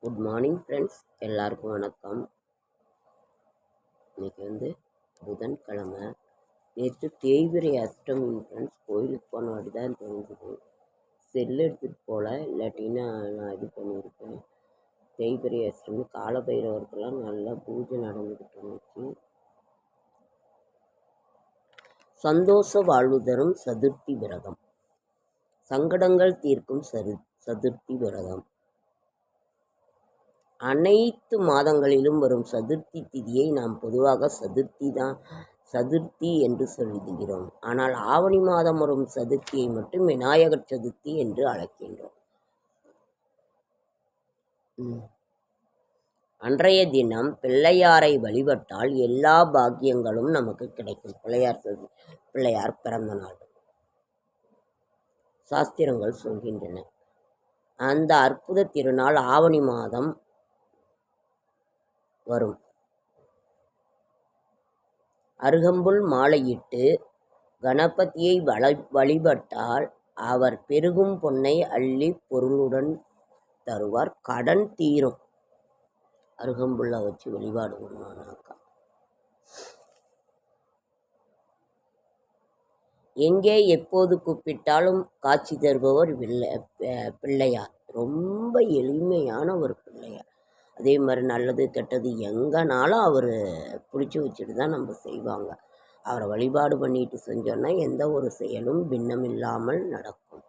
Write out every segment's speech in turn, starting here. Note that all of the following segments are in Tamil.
குட் மார்னிங் ஃப்ரெண்ட்ஸ், எல்லாருக்கும் வணக்கம். இன்னைக்கு புதன்கிழமை. நேற்று தேய்பிறை அஷ்டமி ஃப்ரெண்ட்ஸ். கோயிலுக்கு போன வாட்டி தான் தெரிஞ்சுது. செல் எடுத்துகிட்டு போகல, இல்லாட்டின்னா நான் இது பண்ணியிருப்பேன். தேய்பிறை அஷ்டமி காலபைரவருக்கெல்லாம் நல்லா பூஜை நடந்துக்கிட்டு இருந்துச்சு. சந்தோஷ வாழ்வு தரும் சதுர்த்தி விரதம், சங்கடங்கள் தீர்க்கும் சதுர்த்தி விரதம். அனைத்து மாதங்களிலும் வரும் சதுர்த்தி திதியை நாம் பொதுவாக சதுர்த்தி என்று சொல்லுகிறோம். ஆனால் ஆவணி மாதம் வரும் சதுர்த்தியை மட்டும் விநாயகர் சதுர்த்தி என்று அழைக்கின்றோம். அன்றைய தினம் பிள்ளையாரை வழிபட்டால் எல்லா பாக்கியங்களும் நமக்கு கிடைக்கும். பிள்ளையார் பிறந்த நாள் சாஸ்திரங்கள் சொல்கின்றன. அந்த அற்புத திருநாள் ஆவணி மாதம் வரும். அருகம்புல் மாலையிட்டு கணபதியை வழிபட்டால் அவர் பெருகும் பொன்னை அள்ளி பொருளுடன் தருவார். கடன் தீரும். அருகம்புல்லை வச்சு வழிபாடு பண்ணுவானாக்கா. எங்கே எப்போது கூப்பிட்டாலும் காட்சி தருபவர் பிள்ளையார். ரொம்ப எளிமையான ஒரு பிள்ளையார். அதே மாதிரி நல்லது கெட்டது எங்கேனாலும் அவர் பிடிச்சி வச்சுட்டு தான் நம்ம செய்வாங்க. அவரை வழிபாடு பண்ணிட்டு செஞ்சோன்னா எந்த ஒரு செயலும் பின்னம் இல்லாமல் நடக்கும்.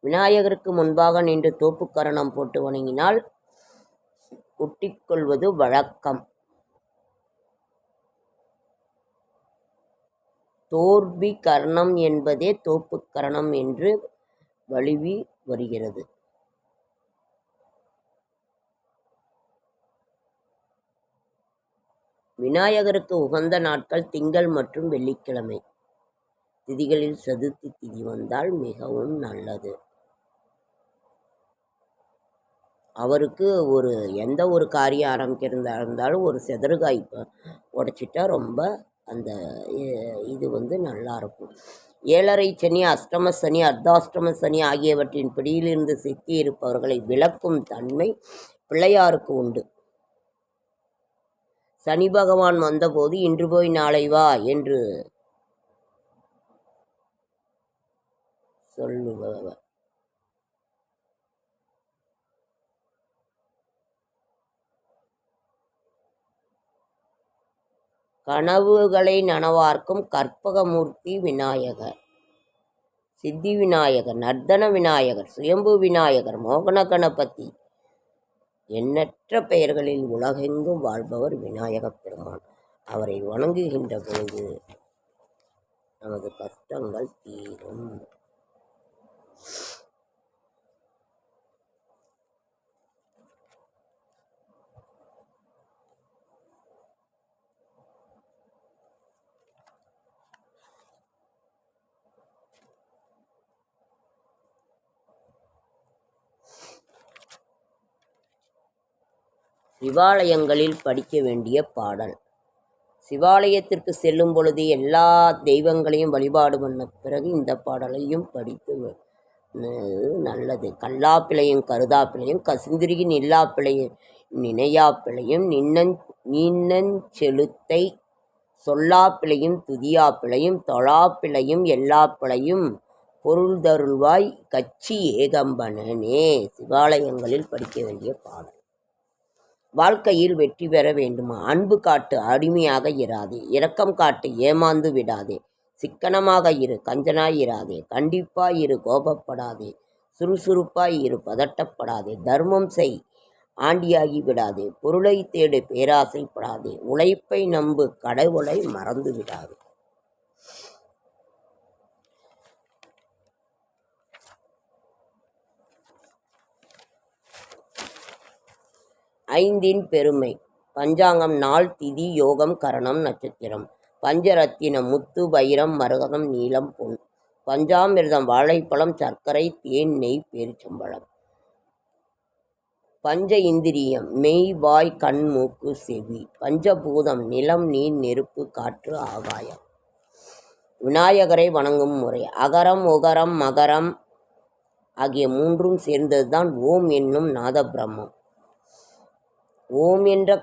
விநாயகருக்கு முன்பாக நின்று தோப்புக்கரணம் போட்டு வணங்கினால் ஒட்டிக்கொள்வது வழக்கம். தோர்பி கரணம் என்பதே தோப்பு கரணம் என்று வழுவி வருகிறது. விநாயகருக்கு உகந்த நாட்கள் திங்கள் மற்றும் வெள்ளிக்கிழமை திதிகளில் சதுர்த்தி திதி வந்தால் மிகவும் நல்லது. அவருக்கு எந்த ஒரு காரியம் ஆரம்பிக்கிறதா இருந்தாலும் ஒரு செதறுகாய் உடைச்சிட்டா ரொம்ப அந்த இது நல்லா இருக்கும். 7.5 சனி, அஷ்டம சனி, அர்த்தாஷ்டம சனி ஆகியவற்றின் பிடியிலிருந்து சிக்கி இருப்பவர்களை விளக்கும் தன்மை பிள்ளையாருக்கு உண்டு. சனி பகவான் வந்தபோது இன்று போய் நாளை வா என்று சொல்லுபவர். கனவுகளை நனவார்க்கும் கற்பகமூர்த்தி விநாயகர், சித்தி விநாயகர், நர்தன விநாயகர், சுயம்பு விநாயகர், மோகன கணபதி, எண்ணற்ற பெயர்களில் உலகெங்கும் வாழ்பவர் விநாயகப் பெருமான். அவரை வணங்குகின்ற பொழுது நமது கஷ்டங்கள் தீரும். சிவாலயங்களில் படிக்க வேண்டிய பாடல். சிவாலயத்திற்கு செல்லும் பொழுது எல்லா தெய்வங்களையும் வழிபாடு பண்ண பிறகு இந்த பாடலையும் படித்து நல்லது. கல்லாப்பிளையும் கருதாப்பிளையும் கசிந்திரியின் நில்லாப்பிளையும் நினையாப்பிளையும் நின்னஞ்செலுத்தை சொல்லாப்பிளையும் துதியாப்பிளையும் தொழாப்பிளையும் எல்லாப்பிளையும் பொருள் தருள்வாய் கச்சி ஏகம்பனே. சிவாலயங்களில் படிக்க வேண்டிய பாடல். வாழ்க்கையில் வெற்றி பெற வேண்டுமா? அன்பு காட்டு, அடிமையாக இராதே. இரக்கம் காட்டு, ஏமாந்து விடாதே. சிக்கனமாக இரு, கஞ்சனாய் இராதே. கண்டிப்பாய் இரு, கோபப்படாதே. சுறுசுறுப்பாய் இரு, பதட்டப்படாதே. தர்மம் செய், ஆண்டியாகி விடாதே. பொருளை தேடு, பேராசைப்படாதே. உழைப்பை நம்பு, கடவுளை மறந்து விடாதே. ஐந்தின் பெருமை. பஞ்சாங்கம், நாள், திதி, யோகம், கரணம், நட்சத்திரம். பஞ்சரத்தினம் முத்து, வைரம், மரகதம், நீலம், பொன். பஞ்சாமிர்தம் வாழைப்பழம், சர்க்கரை, தேன், நெய், பேரிச்சம்பழம். பஞ்ச இந்திரியம் மெய் வாய் கண் மூக்கு செவி. பஞ்சபூதம் நிலம் நீர் நெருப்பு காற்று ஆகாயம். விநாயகரை வணங்கும் முறை. அகரம் உகரம் மகரம் ஆகிய மூன்றும் சேர்ந்ததுதான் ஓம் என்னும் நாத பிரம்மம். ஓம் என்ற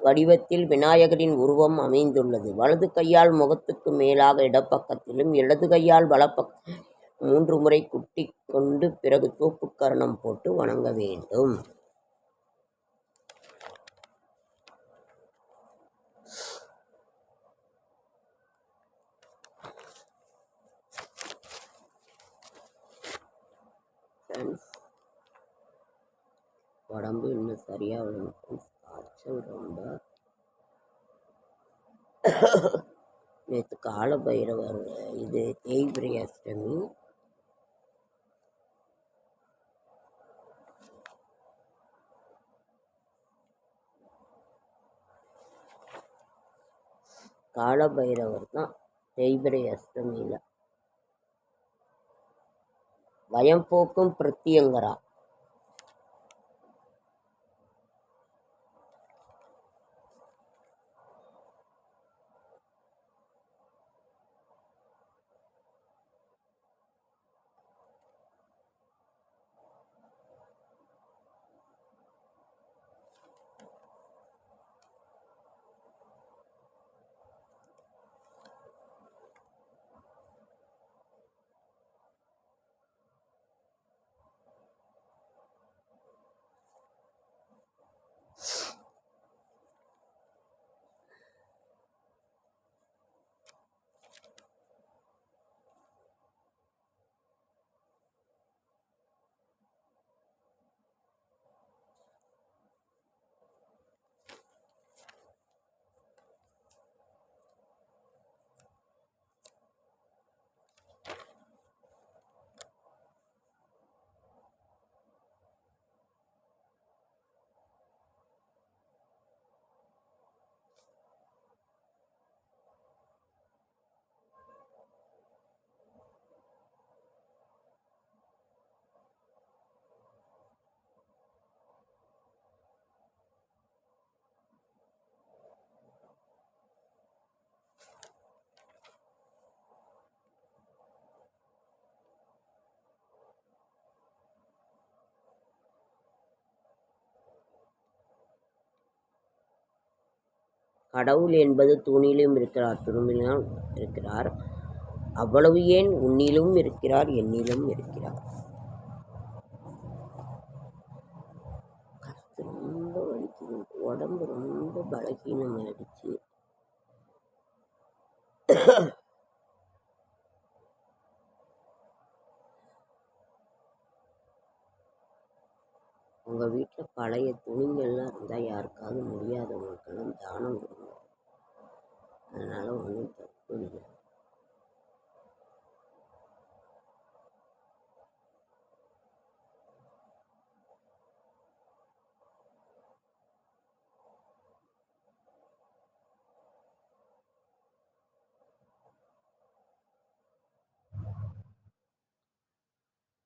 வடிவத்தில் விநாயகரின் உருவம் அமைந்துள்ளது. வலது கையால் முகத்துக்கு மேலாக இடப்பக்கத்திலும் இடது கையால் வலப்பக்கம் 3 முறை குட்டி கொண்டு பிறகு தோப்புக்கரணம் போட்டு வணங்க வேண்டும். உடம்பு இன்னும் சரியாக விழுந்து காய்ச்சல் ரொம்ப. நேற்று கால பைரவர் இது தேய்பிரை அஷ்டமி. கால பைரவர் தான் தேய்பிரை அஷ்டமியில் பயம் போக்கும் பிரத்தியங்கரா. கடவுள் என்பது தூணிலும் இருக்கிறார், துரும்பிலும் இருக்கிறார். அவ்வளவு ஏன் உன்னிலும் இருக்கிறார், என்னிலும் இருக்கிறார். ரொம்ப வலிக்குது, உடம்பு ரொம்ப பலகீனம் ஆயிடுச்சு. உங்கள் வீட்டில் பழைய துணிங்கள்லாம் இருந்தால் யாருக்காவது முடியாதவங்களுக்கெல்லாம் தானம் கொடுங்க. அதனால் ஒன்றும் தப்பு இல்லை.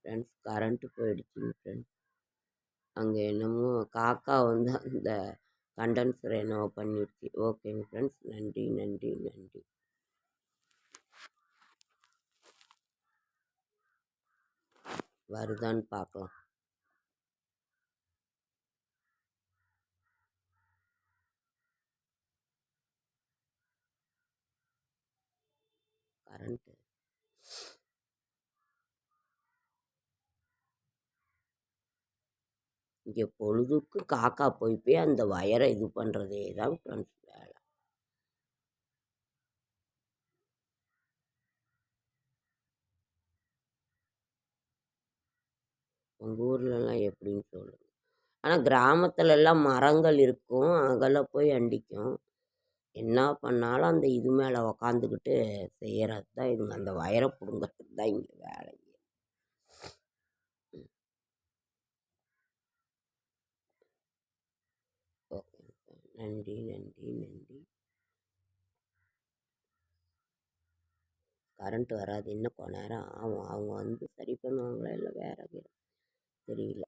ஃப்ரெண்ட்ஸ், கரண்ட்டு போயிடுச்சுங்க ஃப்ரெண்ட்ஸ். அங்கே என்னமோ காக்கா வந்து அந்த கண்டன்சர் என்னவோ பண்ணிடுச்சு. ஓகேங்க ஃப்ரெண்ட்ஸ், நன்றி நன்றி நன்றி. வருதான்னு பார்க்கலாம். கரண்ட்டு இங்கே பொழுதுக்கு காக்கா போய் அந்த வயரை இது பண்ணுறதே தான் ஃப்ரெண்ட்ஸ் வேலை. உங்கள் ஊர்லலாம் எப்படின்னு சொல்லுங்கள். ஆனால் கிராமத்துலலாம் மரங்கள் இருக்கும், அங்கெல்லாம் போய் அண்டிக்கும். என்ன பண்ணாலும் அந்த இது மேலே உக்காந்துக்கிட்டு செய்கிறது தான் இதுங்க. அந்த வயரை பிடுங்கிறது தான் இங்கே வேலை. ஓகே, நன்றி நன்றி நன்றி. கரண்ட் வராது, இன்னும் கொஞ்ச நேரம் ஆகும். அவங்க வந்து சரி பண்ணுவாங்களா இல்லை வேறு தெரியல.